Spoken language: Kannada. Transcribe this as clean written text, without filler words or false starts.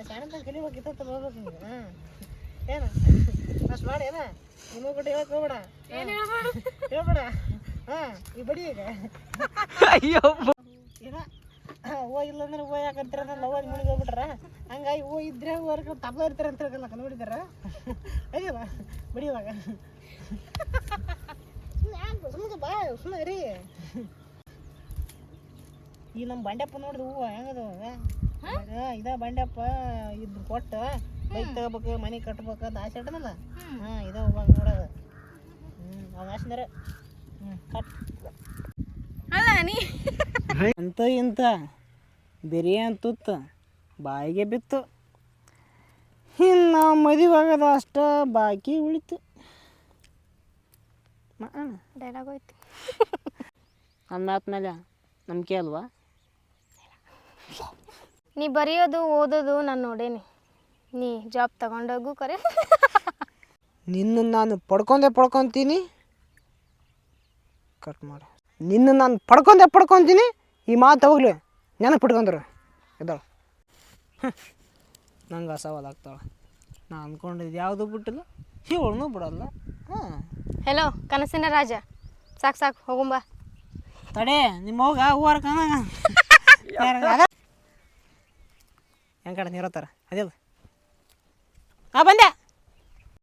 ಸಣ್ಣ ಕಲಿಬೇಕಿತ್ತ ಹೋಗ್ಬೇಕು ಏನ ಅಷ್ಟು ಮಾಡಿ ಏನ ನಿಮಗೆ ಬಿಟ್ಟು ಹೇಳಕ್ ಹೋಗ್ಬೇಡ ಹೇಳ್ಬೇಡ ಈ ಬಡಿ ಈಗ ಅಯ್ಯೋ ಏನ ಹೂವು ಇಲ್ಲ ಅಂದ್ರೆ ಹೂವು ಯಾಕಂತೀರ ಲವ್ ಆಗಿ ಮುಣಿಗೆ ಹೋಗ್ಬಿಟ್ರ ಹಂಗಾಗಿ ಹೂವು ಇದ್ರೆ ಹೂವು ತಪ್ಪ ಇರ್ತಾರೆ ಅಂತ ಹೇಳ್ಕಲ್ಲ ನೋಡಿದಾರ ಅಯ್ಯಲ್ಲ ಬಡಿಯುವಾಗ ಸುಮ್ಮನೆ ಬಾ ಸುಮ್ಮನೆ ರೀ ಈ ನಮ್ಮ ಬಂಡೆಪ್ಪ ನೋಡಿದ ಹೂವು ಹೆಂಗದವಾಗ ಇದ ಬಂಡೆಪ್ಪ ಇದ್ ಕೊಟ್ಟು ಬೈಕ್ ತಗೋಬೇಕು ಮನೆ ಕಟ್ಬೇಕು ಅಂತ ಆಸೆ ಇಟ್ಟನಲ್ಲ ಇದ ಹೋಗ ನೋಡೋದು ಅವ ಆಸೆಂದ್ರೆ ಕಟ್ ಅಲ್ಲ ನೀ ಅಂತ ಇಂತ ಬೆರಿ ಅಂತುತ್ತ ಬಾಯಿಗೆ ಬಿತ್ತು ಇನ್ನು ಮದುವೆ ಆಗೋದು ಅಷ್ಟ ಬಾಕಿ ಉಳಿತು ಡೈಲಾಗ್ ಹೋಯ್ತು ಅಂದಾದ್ಮೇಲೆ ನಂಬಿಕೆ ಅಲ್ವಾ ನೀ ಬರೆಯೋದು ಓದೋದು ನಾನು ನೋಡೇನಿ ನೀ ಜಾಬ್ ತಗೊಂಡೋಗು ಕರೆ ನಿನ್ನ ನಾನು ಪಡ್ಕೊಂತೀನಿ ಕಟ್ ಮಾಡು ನಿನ್ನ ನಾನು ಪಡ್ಕೊಂತೀನಿ ಈ ಮಾತು ಹೋಗ್ಲಿ ನೆನಪು ಬಿಟ್ಕೊಂಡ್ರು ಇದ್ದಾಳ ನಂಗೆ ಅಸವಾಲಾಗ್ತಾಳೆ ನಾ ಅಂದ್ಕೊಂಡಿದ್ದು ಯಾವುದೂ ಬಿಟ್ಟಿಲ್ಲ ಇವಳನ್ನೂ ಬಿಡಲ್ಲ ಹೆಲೋ ಕನಸಿನ ರಾಜ ಸಾಕು ಸಾಕು ಹೋಗುಂಬ ತಡೆ ನಿಮ್ಮ ಹೋಗ ಹೂವಾರ ಹೆಂಗೆ ಕಡೆ ನೀರತ್ತಾರ ಅದಿಲ್ಲ ಬಂದೆ